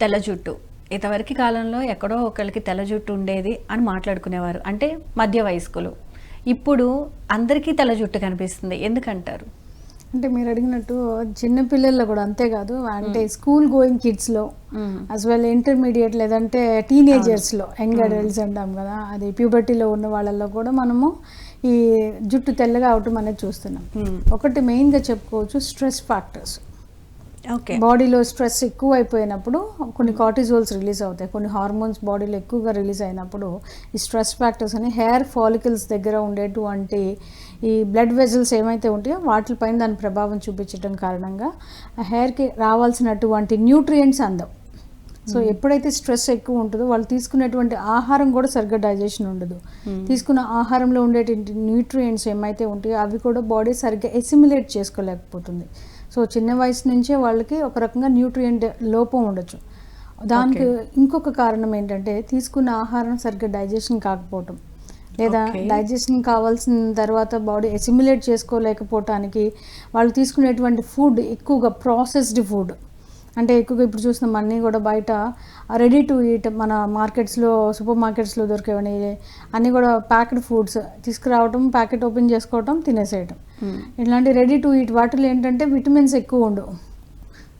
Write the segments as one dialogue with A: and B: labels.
A: తెల్ల జుట్టు ఇంతవరకు కాలంలో ఎక్కడో ఒకరికి తెల్ల జుట్టు ఉండేది అని మాట్లాడుకునేవారు, అంటే మధ్య వయస్కులు. ఇప్పుడు అందరికీ తెల్ల జుట్టు కనిపిస్తుంది, ఎందుకంటారు?
B: అంటే మీరు అడిగినట్టు చిన్న పిల్లల్లో కూడా అంతేకాదు, అంటే స్కూల్ గోయింగ్ కిడ్స్లో యాజ్ వెల్ ఇంటర్మీడియట్ లేదంటే టీనేజర్స్లో, యంగ్ అడల్ట్స్ అంటాం కదా, అది ప్యూబర్టీలో ఉన్న వాళ్ళల్లో కూడా మనము ఈ జుట్టు తెల్లగా అవటం అనేది చూస్తున్నాం. ఒకటి మెయిన్గా చెప్పుకోవచ్చు స్ట్రెస్ ఫ్యాక్టర్స్. బాడీలో స్ట్రెస్ ఎక్కువ అయిపోయినప్పుడు కొన్ని కార్టిజోల్స్ రిలీజ్ అవుతాయి, కొన్ని హార్మోన్స్ బాడీలో ఎక్కువగా రిలీజ్ అయినప్పుడు ఈ స్ట్రెస్ ఫ్యాక్టర్స్ అని హెయిర్ ఫాలికల్స్ దగ్గర ఉండేటువంటి ఈ బ్లడ్ వెజల్స్ ఏమైతే ఉంటాయో వాటిపైన దాని ప్రభావం చూపించడం కారణంగా ఆ హెయిర్కి రావాల్సినటువంటి న్యూట్రియంట్స్ అందం. సో ఎప్పుడైతే స్ట్రెస్ ఎక్కువ ఉంటుందో వాళ్ళు తీసుకునేటువంటి ఆహారం కూడా సరిగ్గా డైజెషన్ ఉండదు. తీసుకున్న ఆహారంలో ఉండేటువంటి న్యూట్రియంట్స్ ఏమైతే ఉంటాయో అవి కూడా బాడీ సరిగ్గా ఎసిమిలేట్ చేసుకోలేకపోతుంది. సో చిన్న వయసు నుంచే వాళ్ళకి ఒక రకంగా న్యూట్రియంట్ లోపం ఉండొచ్చు. దానికి ఇంకొక కారణం ఏంటంటే తీసుకున్న ఆహారం సరిగ్గా డైజెషన్ కాకపోవటం, లేదా డైజెషన్ కావాల్సిన తర్వాత బాడీ ఎసిమిలేట్ చేసుకోలేకపోవటానికి వాళ్ళు తీసుకునేటువంటి ఫుడ్ ఎక్కువగా ప్రాసెస్డ్ ఫుడ్. అంటే ఎక్కువగా ఇప్పుడు చూస్తున్నాం అన్నీ కూడా బయట రెడీ టు ఈట్, మన మార్కెట్స్లో సూపర్ మార్కెట్స్లో దొరికేవని అన్నీ కూడా ప్యాకెడ్ ఫుడ్స్ తీసుకురావటం, ప్యాకెట్ ఓపెన్ చేసుకోవటం, తినేసేయటం. ఇట్లాంటి రెడీ టు ఈట్ వాటిలో ఏంటంటే విటమిన్స్ ఎక్కువ ఉండవు,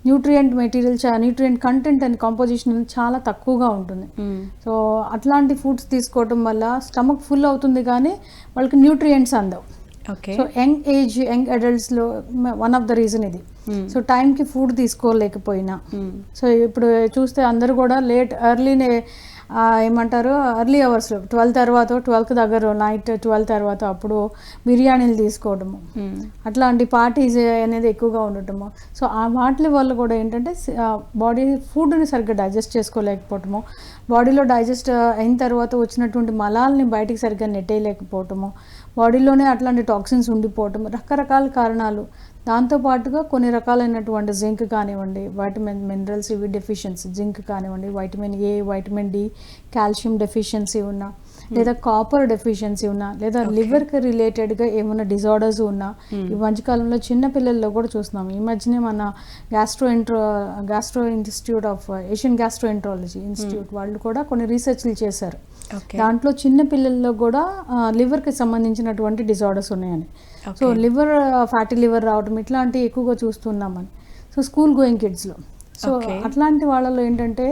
B: nutrient material nutrient content and composition చాలా తక్కువగా ఉంటుంది. సో అట్లాంటి ఫుడ్స్ తీసుకోవటం వల్ల స్టమక్ ఫుల్ అవుతుంది కానీ వాళ్ళకి న్యూట్రియంట్స్ అందవు. సో యంగ్ అడల్ట్స్లో వన్ ఆఫ్ ద రీజన్ ఇది. సో టైంకి ఫుడ్ తీసుకోలేకపోయినా, సో ఇప్పుడు చూస్తే అందరూ కూడా ఎర్లీనే ఏమంటారు ఎర్లీ అవర్స్లో 12 తర్వాత 12కి దగ్గర నైట్ 12 తర్వాత అప్పుడు బిర్యానీలు తీసుకోవడము, అట్లాంటి పార్టీస్ అనేది ఎక్కువగా ఉండటము. సో ఆ వాటి వల్ల కూడా ఏంటంటే బాడీ ఫుడ్ని సరిగ్గా డైజెస్ట్ చేసుకోలేకపోవటము, బాడీలో డైజెస్ట్ అయిన తర్వాత వచ్చినటువంటి మలాల్ని బయటికి సరిగ్గా నెట్టేయలేకపోవటము, బాడీలోనే అట్లాంటి టాక్సిన్స్ ఉండిపోవటం, రకరకాల కారణాలు. దాంతోపాటుగా కొన్ని రకాలైనటువంటి జింక్ కానివ్వండి, వైటమిన్ మినరల్స్ ఇవి డెఫిషియన్సీ, జింక్ కానివ్వండి, vitamin A, vitamin D, calcium deficiency ఉన్నా, లేదా కాపర్ డెఫిషియన్సీ ఉన్నా, లేదా లివర్కి రిలేటెడ్గా ఏమైనా డిజార్డర్స్ ఉన్నా, ఈ మధ్యకాలంలో చిన్నపిల్లల్లో కూడా చూస్తున్నాం. ఈ మధ్యనే మన gastro institute of Asian gastroenterology institute వాళ్ళు కూడా కొన్ని రీసెర్చ్లు చేశారు. దాంట్లో చిన్న పిల్లల్లో కూడా లివర్కి సంబంధించినటువంటి డిజార్డర్స్ ఉన్నాయని. సో లివర్ ఫ్యాటీ లివర్ రావడం ఇట్లాంటివి ఎక్కువగా చూస్తున్నామని. సో స్కూల్ గోయింగ్ కిడ్స్లో, సో అట్లాంటి వాళ్ళలో ఏంటంటే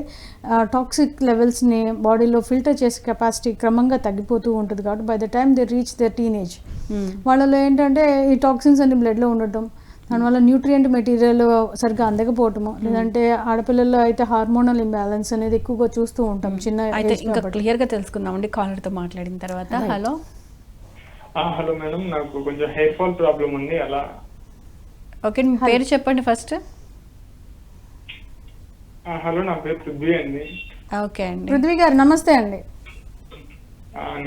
B: టాక్సిక్ లెవెల్స్ని బాడీలో ఫిల్టర్ చేసే కెపాసిటీ క్రమంగా తగ్గిపోతూ ఉంటుంది. కాబట్టి by the time they reach the teenage వాళ్ళలో ఏంటంటే ఈ టాక్సిన్స్ అన్ని బ్లడ్లో ఉండటం, దానివల్ల న్యూట్రియంట్ మెటీరియల్ సరిగ్గా అందకపోవటము, లేదంటే ఆడపిల్లల్లో అయితే హార్మోనల్ ఇంబ్యాలెన్స్ అనేది ఎక్కువగా చూస్తూ ఉంటాం. చిన్న
A: అయితే ఇంకా క్లియర్గా తెలుసుకుందామండి కాలర్తో మాట్లాడిన తర్వాత. హలో
C: హలో మేడం, నాకు కొంచెం హెయిర్ ఫాల్ ప్రాబ్లం ఉంది. అలా
A: ఓకే, మీ పేరు చెప్పండి ఫస్ట్.
C: హలో, నా పేరు పృథ్వీ అండి.
A: ఓకే అండి,
B: పృథ్వీ గారు నమస్తే అండి.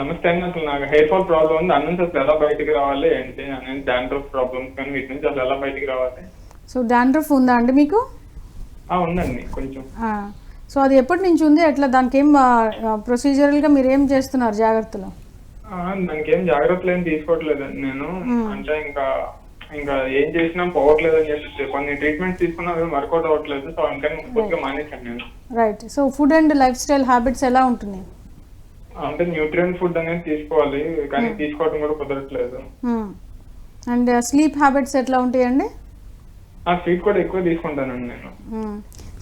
C: నమస్తే అండి. అసలు నాకు హెయిర్ ఫాల్ ప్రాబ్లం ఉంది, దాని నుంచి అసలు ఎలా బయటికి రావాలి ఏంటి అనేది, డాండ్రఫ్ ప్రాబ్లమ్స్ కానీ వీటి నుంచి అసలు ఎలా బయటికి రావాలి.
B: సో డాండ్రఫ్ ఉందా అండి మీకు?
C: ఉందండి కొంచెం.
B: సో అది ఎప్పటి నుంచి ఉంది, ఎట్లా దానికి ఏం ప్రొసీజరల్గా మీరు ఏం చేస్తున్నారు జాగ్రత్తలు?
C: దానికి ఏం జాగ్రత్తలు ఏం తీసుకోవట్లేదండి నేను. అంటే ఇంకా ఏం చేసినా పోవట్లేదు అని చెప్పి కొన్ని ట్రీట్మెంట్స్ తీసుకున్నా వర్కౌట్ అవ్వట్లేదు. సో ఇంకా కొద్దిగా మానేశాను నేను.
B: Right. So food and life style habits ఎలా ఉంటుంది?
C: అంటే న్యూట్రియంట్ ఫుడ్ అనేది తీసుకోవాలి కానీ తీసుకోవడం కూడా కుదరట్లేదు.
B: అండ్ స్లీప్ హ్యాబిట్స్ ఎట్లా ఉంటాయండి?
C: స్లీప్ కూడా ఎక్కువ తీసుకుంటానండి నేను.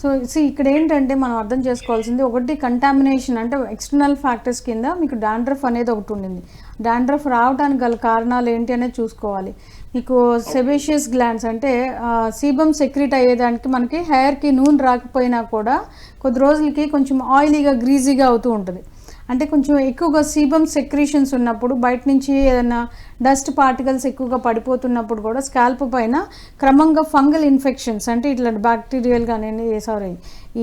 B: సో ఇక్కడ ఏంటంటే మనం అర్థం చేసుకోవాల్సింది ఒకటి కంటామినేషన్, అంటే ఎక్స్టర్నల్ ఫ్యాక్టర్స్ కింద మీకు డాండ్రఫ్ అనేది ఒకటి ఉండింది. డాండ్రఫ్ రావడానికి గల కారణాలు ఏంటి అనేది చూసుకోవాలి. మీకు సెబేషియస్ గ్లాండ్స్ అంటే సీబమ్ సెక్రీట్ అయ్యేదానికి మనకి హెయిర్కి నూనె రాకపోయినా కూడా కొద్ది రోజులకి కొంచెం ఆయిలీగా గ్రీజీగా అవుతూ ఉంటుంది. అంటే కొంచెం ఎక్కువగా సీబమ్ సెక్రీషన్స్ ఉన్నప్పుడు బయట నుంచి ఏదైనా డస్ట్ పార్టికల్స్ ఎక్కువగా పడిపోతున్నప్పుడు కూడా స్కాల్ప్ పైన క్రమంగా ఫంగల్ ఇన్ఫెక్షన్స్, అంటే ఇట్లా బ్యాక్టీరియల్ కానీ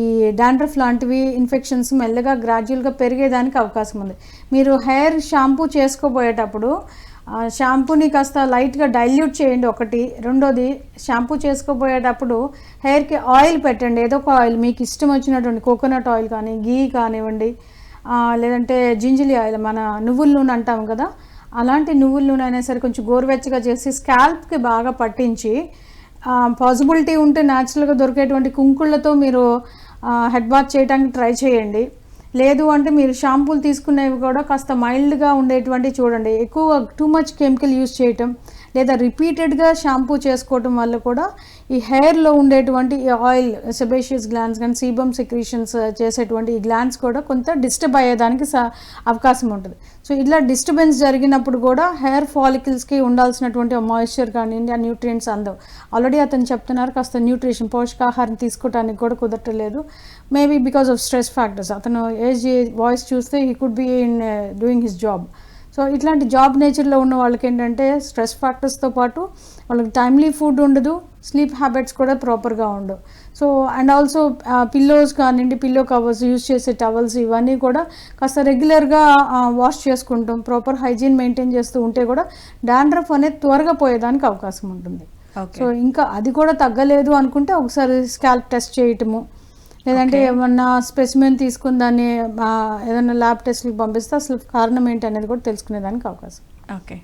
B: ఈ డాండ్రఫ్ లాంటివి ఇన్ఫెక్షన్స్ మెల్లగా గ్రాడ్యువల్గా పెరిగేదానికి అవకాశం ఉంది. మీరు హెయిర్ షాంపూ చేసుకోబోయేటప్పుడు షాంపూని కాస్త లైట్గా డైల్యూట్ చేయండి ఒకటి. రెండోది, షాంపూ చేసుకోబోయేటప్పుడు హెయిర్కి ఆయిల్ పెట్టండి, ఏదో ఒక ఆయిల్ మీకు ఇష్టం వచ్చినటువంటి కోకోనట్ ఆయిల్ కానీ, గీ కానివ్వండి, లేదంటే జింజిలి ఆయిల్, మన నువ్వుల నూనె అంటాం కదా, అలాంటి నువ్వుల నూనె అయినా సరే కొంచెం గోరువెచ్చగా చేసి స్కాల్ప్కి బాగా పట్టించి, పాసిబిలిటీ ఉంటే న్యాచురల్గా దొరికేటువంటి కుంకుళ్ళతో మీరు హెడ్ బాత్ చేయడానికి ట్రై చేయండి. లేదు అంటే మీరు షాంపూలు తీసుకునేవి కూడా కాస్త మైల్డ్గా ఉండేటువంటి చూడండి. ఎక్కువ టూ మచ్ కెమికల్ యూజ్ చేయటం లేదా రిపీటెడ్గా షాంపూ చేసుకోవటం వల్ల కూడా ఈ హెయిర్లో ఉండేటువంటి ఈ ఆయిల్ సెబేషియస్ గ్లాండ్స్ కానీ సీబమ్ సెక్రీషన్స్ చేసేటువంటి ఈ గ్లాండ్స్ కూడా కొంత డిస్టర్బ్ అయ్యేదానికి అవకాశం ఉంటుంది. సో ఇట్లా డిస్టర్బెన్స్ జరిగినప్పుడు కూడా హెయిర్ ఫాలికల్స్కి ఉండాల్సినటువంటి మాయిశ్చర్ కానివ్వండి, ఆ న్యూట్రియంట్స్ అందవు. ఆల్రెడీ అతను చెప్తున్నారు కాస్త న్యూట్రిషన్ పోషకాహారం తీసుకోవడానికి కూడా కుదరట్లేదు. Maybe because of stress factors. అతను ఏజ్ వాయిస్ చూస్తే he could be in doing his job. So ఇట్లాంటి జాబ్ నేచర్లో ఉన్న వాళ్ళకి ఏంటంటే స్ట్రెస్ ఫ్యాక్టర్స్తో పాటు వాళ్ళకి టైమ్లీ ఫుడ్ ఉండదు, స్లీప్ హ్యాబిట్స్ కూడా ప్రాపర్గా ఉండవు. సో అండ్ ఆల్సో పిల్లోస్ కానివ్వండి, పిల్లో కవర్స్, యూజ్ చేసే టవల్స్ ఇవన్నీ కూడా కాస్త రెగ్యులర్గా వాష్ చేసుకుంటాం, ప్రాపర్ హైజీన్ మెయింటైన్ చేస్తూ ఉంటే కూడా డాండ్రఫ్ అనేది త్వరగా పోయేదానికి అవకాశం ఉంటుంది. సో ఇంకా అది కూడా తగ్గలేదు అనుకుంటే ఒకసారి స్కాల్ప్ టెస్ట్ చేయటము, లేదంటే ఏమన్నా స్పెసిమెన్ తీసుకుని దాన్ని ఏదైనా ల్యాబ్ టెస్ట్కి పంపిస్తే అసలు కారణం ఏంటి అనేది కూడా తెలుసుకునేదానికి అవకాశం.
A: ఓకే.